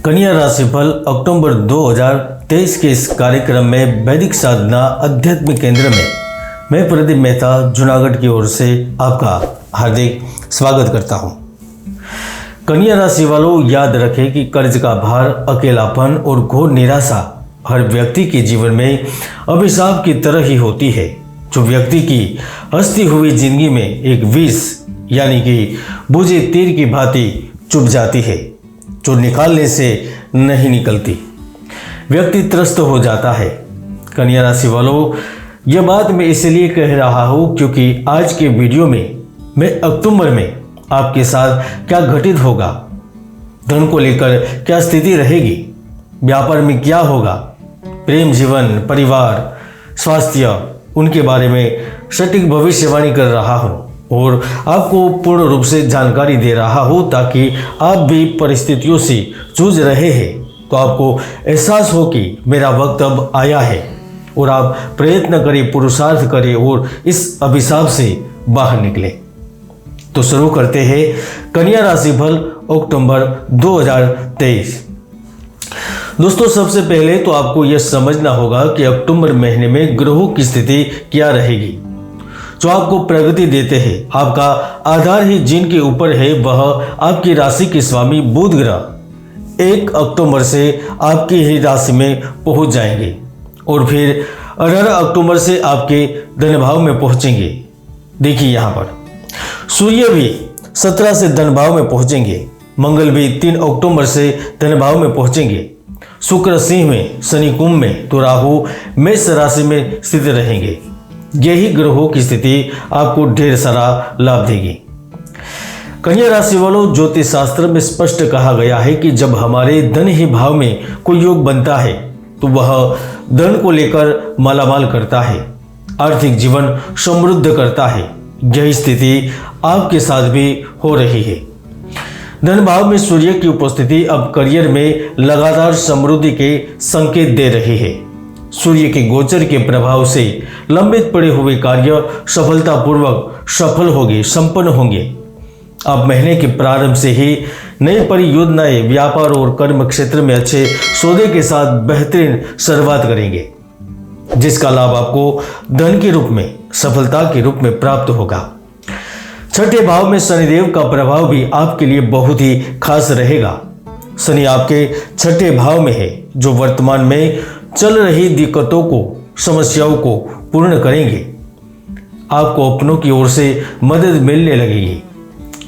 कन्या राशिफल अक्टूबर 2023 के इस कार्यक्रम में वैदिक साधना आध्यात्मिक केंद्र में मैं प्रदीप मेहता जूनागढ़ की ओर से आपका हार्दिक स्वागत करता हूं। कन्या राशि वालों, याद रखें कि कर्ज का भार, अकेलापन और घोर निराशा हर व्यक्ति के जीवन में अभिशाप की तरह ही होती है, जो व्यक्ति की हंसती हुई जिंदगी में एक विष यानी कि बुझे तीर की भांति चुभ जाती है, जो निकालने से नहीं निकलती। व्यक्ति त्रस्त हो जाता है। कन्या राशि वालों, यह बात मैं इसलिए कह रहा हूँ क्योंकि आज के वीडियो में मैं अक्टूबर में आपके साथ क्या घटित होगा, धन को लेकर क्या स्थिति रहेगी, व्यापार में क्या होगा, प्रेम जीवन, परिवार, स्वास्थ्य, उनके बारे में सटीक भविष्यवाणी कर रहा हूँ और आपको पूर्ण रूप से जानकारी दे रहा हूँ ताकि आप भी परिस्थितियों से जूझ रहे हैं तो आपको एहसास हो कि मेरा वक्त अब आया है और आप प्रयत्न करें, पुरुषार्थ करें और इस अभिशाप से बाहर निकले। तो शुरू करते हैं कन्या राशिफल अक्टूबर 2023। दोस्तों, सबसे पहले तो आपको यह समझना होगा कि अक्टूबर महीने में ग्रहों की स्थिति क्या रहेगी जो आपको प्रगति देते हैं। आपका आधार ही जिनके ऊपर है वह आपकी राशि के स्वामी बुध ग्रह 1 अक्टूबर से आपकी ही राशि में पहुंच जाएंगे और फिर 18 अक्टूबर से आपके धन भाव में पहुंचेंगे। देखिए यहाँ पर सूर्य भी 17 से धन भाव में पहुंचेंगे, मंगल भी 3 अक्टूबर से धन भाव में पहुंचेंगे, शुक्र सिंह में, शनि कुंभ में, तो राहु मेष राशि में स्थित रहेंगे। यही ग्रहों की स्थिति आपको ढेर सारा लाभ देगी। कन्या राशि वालों, ज्योतिष शास्त्र में स्पष्ट कहा गया है कि जब हमारे धन ही भाव में कोई योग बनता है तो वह धन को लेकर मालामाल करता है, आर्थिक जीवन समृद्ध करता है। यही स्थिति आपके साथ भी हो रही है। धन भाव में सूर्य की उपस्थिति अब करियर में लगातार समृद्धि के संकेत दे रही है। सूर्य के गोचर के प्रभाव से लंबित पड़े हुए कार्य सफलतापूर्वक सफल होंगे, संपन्न होंगे। आप महीने के प्रारंभ से ही नई परियोजनाएं, व्यापार और कर्म क्षेत्र में अच्छे सौदे के साथ बेहतरीन शुरुआत करेंगे, जिसका लाभ आपको धन के रूप में, सफलता के रूप में प्राप्त होगा। छठे भाव में शनिदेव का प्रभाव भी आपके लिए बहुत ही खास रहेगा। शनि आपके छठे भाव में है, जो वर्तमान में चल रही दिक्कतों को, समस्याओं को पूर्ण करेंगे। आपको अपनों की ओर से मदद मिलने लगेगी।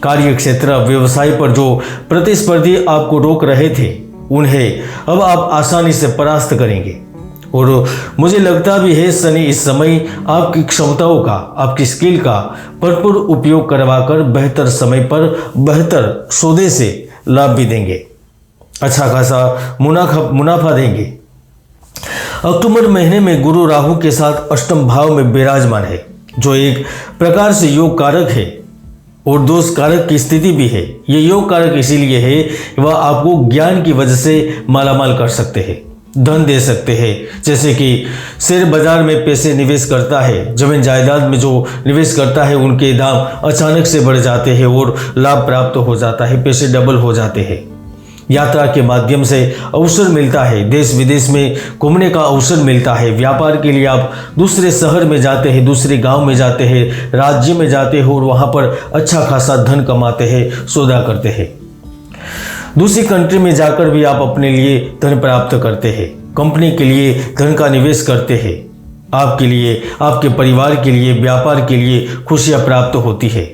कार्य क्षेत्र, व्यवसाय पर जो प्रतिस्पर्धी आपको रोक रहे थे उन्हें अब आप आसानी से परास्त करेंगे और मुझे लगता भी है शनि इस समय आपकी क्षमताओं का, आपकी स्किल का भरपूर उपयोग करवाकर बेहतर समय पर बेहतर सौदे से लाभ भी देंगे, अच्छा खासा मुनाफा देंगे। अक्टूबर महीने में गुरु राहु के साथ अष्टम भाव में विराजमान है, जो एक प्रकार से योग कारक है और दोष कारक की स्थिति भी है। ये योग कारक इसीलिए है वह आपको ज्ञान की वजह से मालामाल कर सकते हैं, धन दे सकते हैं। जैसे कि शेयर बाजार में पैसे निवेश करता है, जमीन जायदाद में जो निवेश करता है उनके दाम अचानक से बढ़ जाते हैं और लाभ प्राप्त हो जाता है, पैसे डबल हो जाते हैं। यात्रा के माध्यम से अवसर मिलता है, देश विदेश में घूमने का अवसर मिलता है। व्यापार के लिए आप दूसरे शहर में जाते हैं, दूसरे गांव में जाते हैं, राज्य में जाते हो और वहां पर अच्छा खासा धन कमाते हैं, सौदा करते हैं। दूसरी कंट्री में जाकर भी आप अपने लिए धन प्राप्त करते हैं, कंपनी के लिए धन का निवेश करते हैं। आपके लिए, आपके परिवार के लिए, व्यापार के लिए खुशियां प्राप्त होती है।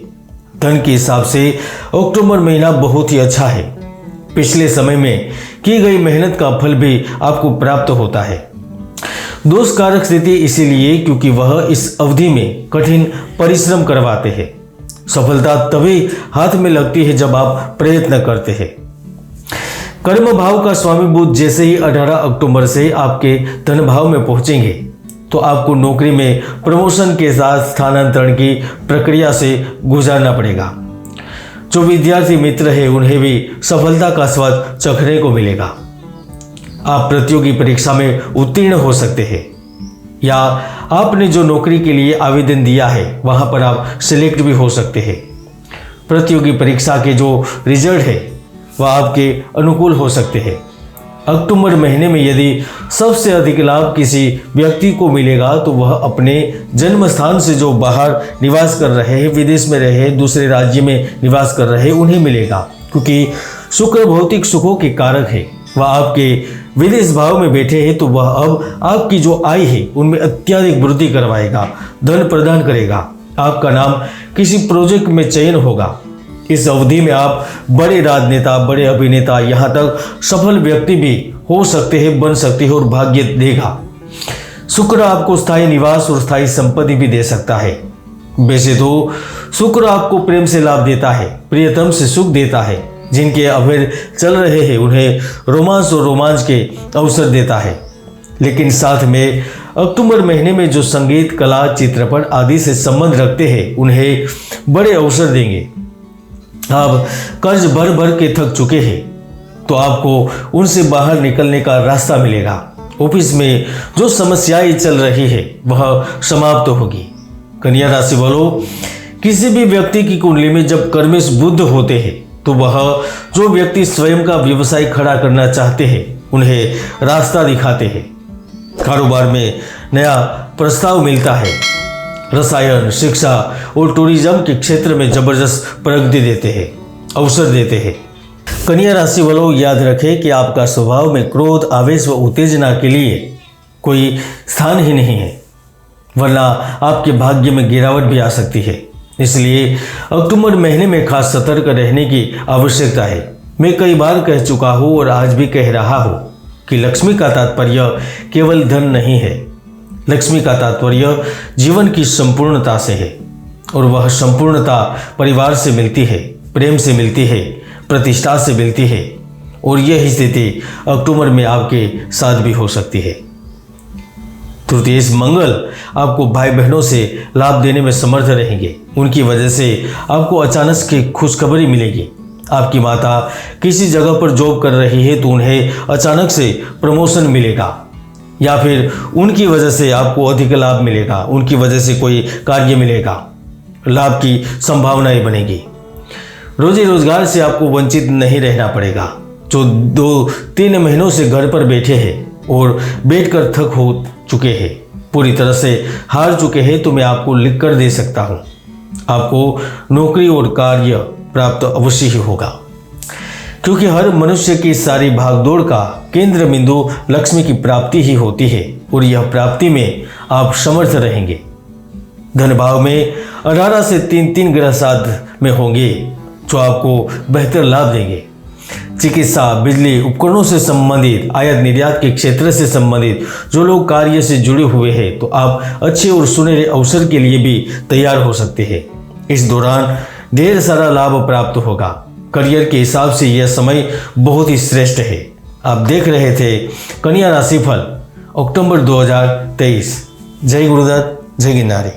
धन के हिसाब से अक्टूबर महीना बहुत ही अच्छा है। पिछले समय में की गई मेहनत का फल भी आपको प्राप्त होता है। दोष कारक स्थिति इसीलिए क्योंकि वह इस अवधि में कठिन परिश्रम करवाते हैं। सफलता तभी हाथ में लगती है जब आप प्रयत्न करते हैं। कर्म भाव का स्वामी बुध जैसे ही 18 अक्टूबर से आपके धन भाव में पहुंचेंगे तो आपको नौकरी में प्रमोशन के साथ स्थानांतरण की प्रक्रिया से गुजरना पड़ेगा। जो विद्यार्थी मित्र है उन्हें भी सफलता का स्वाद चखने को मिलेगा। आप प्रतियोगी परीक्षा में उत्तीर्ण हो सकते हैं या आपने जो नौकरी के लिए आवेदन दिया है वहां पर आप सिलेक्ट भी हो सकते हैं। प्रतियोगी परीक्षा के जो रिजल्ट है वह आपके अनुकूल हो सकते हैं। अक्टूबर महीने में यदि सबसे अधिक लाभ किसी व्यक्ति को मिलेगा तो वह अपने जन्म स्थान से जो बाहर निवास कर रहे हैं, विदेश में रहे, दूसरे राज्य में निवास कर रहे, उन्हें मिलेगा, क्योंकि शुक्र भौतिक सुखों के कारक है। वह आपके विदेश भाव में बैठे हैं तो वह अब आपकी जो आय है उनमें अत्यधिक वृद्धि करवाएगा, धन प्रदान करेगा। आपका नाम किसी प्रोजेक्ट में चयन होगा। इस अवधि में आप बड़े राजनेता, बड़े अभिनेता, यहाँ तक सफल व्यक्ति भी हो सकते हैं, बन सकते हैं और भाग्य देगा। शुक्र आपको स्थायी निवास और स्थायी संपत्ति भी दे सकता है। वैसे तो शुक्र आपको प्रेम से लाभ देता है, प्रियतम से सुख देता है। जिनके अफेयर चल रहे हैं उन्हें रोमांस और रोमांच के अवसर देता है। लेकिन साथ में अक्टूबर महीने में जो संगीत, कला, चित्रपट आदि से संबंध रखते हैं उन्हें बड़े अवसर देंगे। आप कर्ज भर भर के थक चुके हैं तो आपको उनसे बाहर निकलने का रास्ता मिलेगा। ऑफिस में जो समस्याएं चल रही है वह समाप्त होगी। कन्या राशि वालों, किसी भी व्यक्ति की कुंडली में जब कर्मेश बुध होते हैं तो वह जो व्यक्ति स्वयं का व्यवसाय खड़ा करना चाहते हैं उन्हें रास्ता दिखाते हैं। कारोबार में नया प्रस्ताव मिलता है। रसायन, शिक्षा और टूरिज्म के क्षेत्र में जबरदस्त प्रगति देते हैं, अवसर देते हैं। कन्या राशि वालों, याद रखें कि आपका स्वभाव में क्रोध, आवेश व उत्तेजना के लिए कोई स्थान ही नहीं है, वरना आपके भाग्य में गिरावट भी आ सकती है। इसलिए अक्टूबर महीने में खास सतर्क रहने की आवश्यकता है। मैं कई बार कह चुका हूँ और आज भी कह रहा हूँ कि लक्ष्मी का तात्पर्य केवल धन नहीं है। लक्ष्मी का तात्पर्य जीवन की संपूर्णता से है और वह संपूर्णता परिवार से मिलती है, प्रेम से मिलती है, प्रतिष्ठा से मिलती है। और यह स्थिति अक्टूबर में आपके साथ भी हो सकती है। तृतीय मंगल आपको भाई बहनों से लाभ देने में समर्थ रहेंगे। उनकी वजह से आपको अचानक की खुशखबरी मिलेगी। आपकी माता किसी जगह पर जॉब कर रही है तो उन्हें अचानक से प्रमोशन मिलेगा, या फिर उनकी वजह से आपको अधिक लाभ मिलेगा, उनकी वजह से कोई कार्य मिलेगा, लाभ की संभावनाएं बनेगी। रोजी रोजगार से आपको वंचित नहीं रहना पड़ेगा। जो 2-3 महीनों से घर पर बैठे हैं और बैठकर थक हो चुके हैं, पूरी तरह से हार चुके हैं, तो मैं आपको लिख कर दे सकता हूँ, आपको नौकरी और कार्य प्राप्त अवश्य ही होगा। क्योंकि हर मनुष्य की सारी भागदौड़ का केंद्र बिंदु लक्ष्मी की प्राप्ति ही होती है और यह प्राप्ति में आप समर्थ रहेंगे। धन भाव में 18 से 3 ग्रह साथ में होंगे जो आपको बेहतर लाभ देंगे। चिकित्सा, बिजली उपकरणों से संबंधित, आयात निर्यात के क्षेत्र से संबंधित जो लोग कार्य से जुड़े हुए हैं तो आप अच्छे और सुनहरे अवसर के लिए भी तैयार हो सकते हैं। इस दौरान ढेर सारा लाभ प्राप्त होगा। करियर के हिसाब से यह समय बहुत ही श्रेष्ठ है। आप देख रहे थे कन्या राशि फल अक्टूबर 2023। जय गुरुदत्त, जय गिरनारी।